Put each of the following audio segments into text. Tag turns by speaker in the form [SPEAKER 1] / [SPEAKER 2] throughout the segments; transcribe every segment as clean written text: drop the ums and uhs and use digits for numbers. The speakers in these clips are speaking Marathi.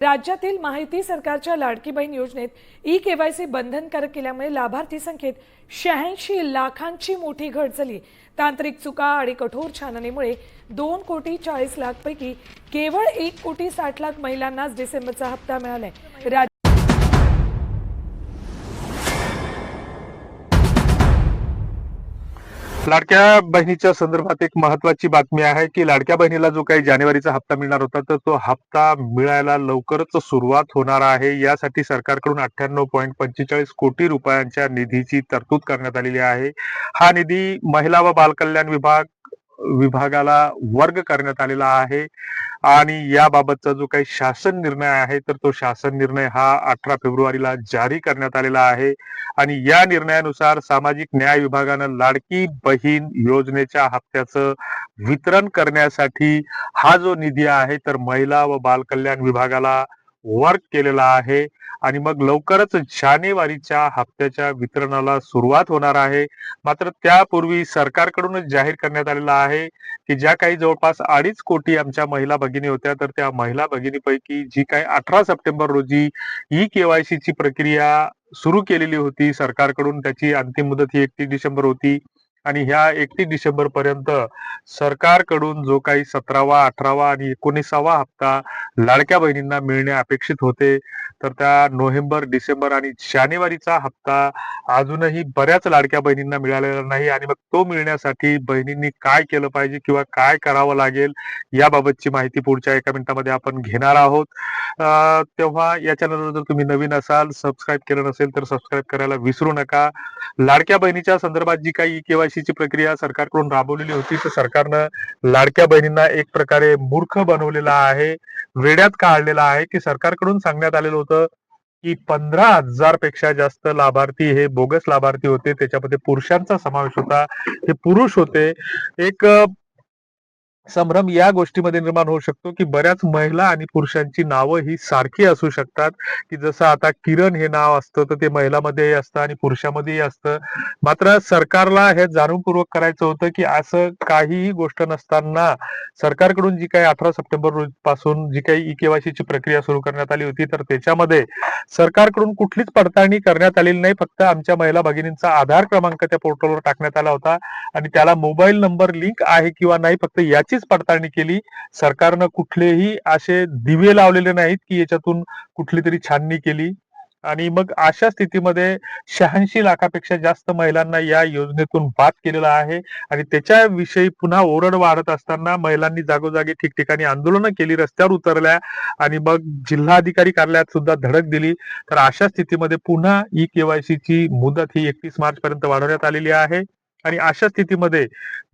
[SPEAKER 1] राज्यातील माहिती सरकारच्या लाडकी बहीण योजनेत ई-केवायसी बंधनकारक केल्यामुळे लाभार्थी संख्येत 86 लाखांची मोठी घट झाली। तांत्रिक चुका आणि कठोर छाननीमुळे 2,40,00,000 पैकी केवळ 1,60,00,000 महिलांनाच डिसेंबरचा हप्ता मिळालाय।
[SPEAKER 2] लाडक्या बहिणीच्या संदर्भात एक महत्वाची बातमी आहे की लाडक्या बहिणीला जो काही जानेवारीचा हप्ता मिळणार होता तर तो हप्ता मिळायला लवकरच सुरुवात होणार आहे। यासाठी सरकारकडून 98.45 कोटी रुपयांच्या निधीची तरतूद करण्यात आलेली आहे। हा निधी महिला व बालकल्याण विभागाला वर्ग करण्यात आलेला आहे आणि याबाबतचा जो काही शासन निर्णय आहे तर तो शासन निर्णय हा 18 फेब्रुवारीला जारी करण्यात आलेला आहे आणि या निर्णयानुसार सामाजिक न्याय विभागानं लाडकी बहीण योजनेच्या हप्त्याचं वितरण करण्यासाठी हा जो निधी आहे तर महिला व बालकल्याण विभागाला वर्क केलेला आहे आणि मग लवकरच जानेवारीच्या हप्त्याच्या वितरणाला सुरुवात होणार आहे। मात्र त्यापूर्वी सरकारकडूनच जाहीर करण्यात आलेला आहे की ज्या काही जवळपास 2.5 कोटी आमच्या महिला भगिनी होत्या तर त्या महिला भगिनीपैकी जी काही 18 सप्टेंबर रोजी ई-केवायसी ची प्रक्रिया सुरू केलेली होती सरकारकडून, त्याची अंतिम मुदत ही 31 डिसेंबर होती आणि ह्या 31 डिसेंबर पर्यंत सरकारकडून जो काही 17वा 18वा आणि 19वा हप्ता लाडक्या बहिणींना मिळणे अपेक्षित होते तर त्या नोव्हेंबर डिसेंबर आणि जानेवारीचा हप्ता अजूनही बऱ्याच लाडक्या बहिणींना मिळालेला नाही आणि मग तो मिळण्यासाठी बहिणींनी काय केलं पाहिजे किंवा काय करावं लागेल याबाबतची माहिती पुढच्या 1 मिनिटामध्ये आपण घेणार आहोत। तेव्हा या चॅनलवर जर तुम्ही नवीन असाल, सबस्क्राईब केलं नसेल तर सबस्क्राईब करायला विसरू नका। लाडक्या बहिणीच्या संदर्भात जी काही केवायसी ची प्रक्रिया सरकारकडून राबवलेली होती तर सरकारनं लाडक्या बहिणींना एक प्रकारे मूर्ख बनवलेला आहे, वेड्यात काढलेला आहे की सरकारकडून सांगण्यात आलेलं होतं की 15,000 पेक्षा जास्त लाभार्थी हे बोगस लाभार्थी होते, त्याच्यामध्ये पुरुषांचा समावेश होता, हे पुरुष होते। एक संभ्रम या गोष्टीमध्ये निर्माण होऊ शकतो की बऱ्याच महिला आणि पुरुषांची नावं ही सारखी असू शकतात की जसं आता किरण हे नाव असतं तर ते महिलांमध्येही असतं आणि पुरुषांमध्येही असतं। मात्र सरकारला हे जाणीवपूर्वक करायचं होतं की असं काहीही गोष्ट नसताना सरकारकडून जी काही 18 सप्टेंबर पासून जी काही ई-केवायसी ची प्रक्रिया सुरू करण्यात आली होती तर त्याच्यामध्ये सरकारकडून कुठलीच पडताळणी करण्यात आलेली नाही। फक्त आमच्या महिला भगिनींचा आधार क्रमांक त्या पोर्टलवर टाकण्यात आला होता आणि त्याला मोबाईल नंबर लिंक आहे किंवा नाही फक्त याचीच पडताळणी केली। सरकारनं कुठलेही असे दिवे लावलेले नाहीत की याच्यातून कुठली तरी छाननी केली आणि मग अशा स्थितीमध्ये 86 लाखापेक्षा जास्त महिलांना या योजनेतून बाद केलेला आहे आणि त्याच्याविषयी पुन्हा ओरड वाढत असताना महिलांनी जागोजागी ठिकठिकाणी आंदोलनं केली, रस्त्यावर उतरल्या आणि मग जिल्हाधिकारी कार्यालयात सुद्धा धडक दिली। तर अशा स्थितीमध्ये पुन्हा ई-केवायसी ची मुदत ही 31 मार्च पर्यंत वाढवण्यात आलेली आहे आणि अशा स्थितीमध्ये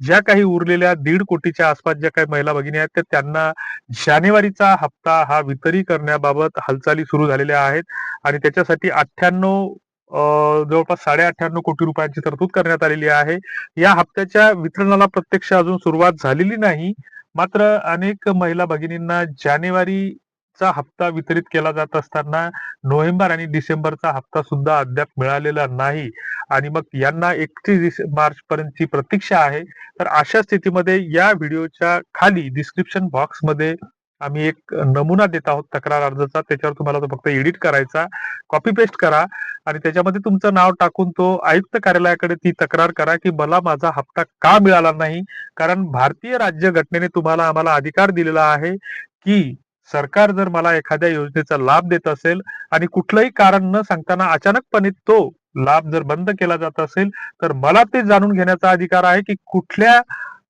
[SPEAKER 2] ज्या काही उरलेल्या 1.5 कोटीच्या आसपास ज्या काही महिला भगिनी आहेत तर त्यांना जानेवारीचा हप्ता हा वितरित करण्याबाबत हालचाली सुरू झालेल्या आहेत आणि त्याच्यासाठी 98 जवळपास 98.5 कोटी रुपयांची तरतूद करण्यात आलेली आहे। या हप्त्याच्या वितरणाला प्रत्यक्ष अजून सुरुवात झालेली नाही, मात्र अनेक महिला भगिनींना जानेवारीचा हप्ता वितरित केला जात असताना नोव्हेंबर आणि डिसेंबरचा हप्ता सुद्धा अद्याप मिळालेला नाही आणि मग यांना 31 मार्च पर्यंतची प्रतीक्षा आहे। तर अशा स्थितीमध्ये या व्हिडिओच्या खाली डिस्क्रिप्शन बॉक्समध्ये आम्ही एक नमुना देत आहोत तक्रार अर्जाचा, त्याच्यावर तुम्हाला तो फक्त एडिट करायचा, कॉपी पेस्ट करा आणि त्याच्यामध्ये तुमचं नाव टाकून तो आयुक्त कार्यालयाकडे ती तक्रार करा की मला माझा हप्ता का मिळाला नाही। कारण भारतीय राज्यघटनेने तुम्हाला आम्हाला अधिकार दिलेला आहे की सरकार जर मला एखाद्या योजनेचा लाभ देत असेल आणि कुठलंही कारण न सांगताना अचानकपणे तो लाभ जर बंद केला जात असेल तर मला ते जाणून घेण्याचा अधिकार आहे की कुठल्या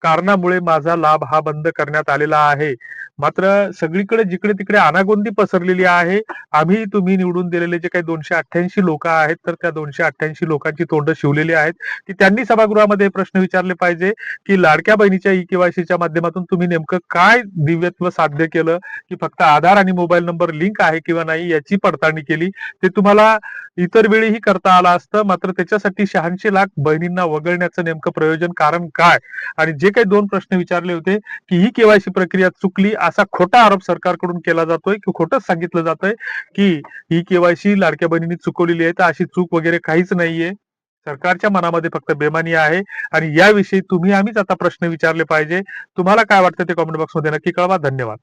[SPEAKER 2] कारणामुळे माझा लाभ हा बंद करण्यात आलेला आहे। मात्र सगळीकडे जिकडे तिकडे अनागोंदी पसरलेली आहे। आम्ही तुम्ही निवडून दिलेले जे काही 288 लोक आहेत तर त्या 288 लोकांची तोंड शिवलेली आहेत की त्यांनी सभागृहामध्ये प्रश्न विचारले पाहिजे की लाडक्या बहिणीच्या ई-केवायसीच्या माध्यमातून तुम्ही नेमकं काय दिव्यत्व साध्य केलं की फक्त आधार आणि मोबाईल नंबर लिंक आहे किंवा नाही याची पडताळणी केली। ते तुम्हाला इतर वेळीही करता आलं असतं, मात्र त्याच्यासाठी 86 लाख बहिणींना वगळण्याचं नेमकं प्रयोजन कारण काय? आणि जे काही 2 प्रश्न विचारले होते की ही केवायसी प्रक्रिया चुकली असा खोटा आरोप सरकारकडून केला जातोय की खोटंच सांगितलं जातंय की ही केवायसी लाडक्या बहिणींनी चुकवलेली आहे, तर अशी चूक वगैरे काहीच नाहीये। सरकारच्या मनामध्ये फक्त बेमानी आहे आणि याविषयी तुम्ही आम्हीच आता प्रश्न विचारले पाहिजे। तुम्हाला काय वाटतं ते कमेंट बॉक्समध्ये नक्की कळवा। धन्यवाद।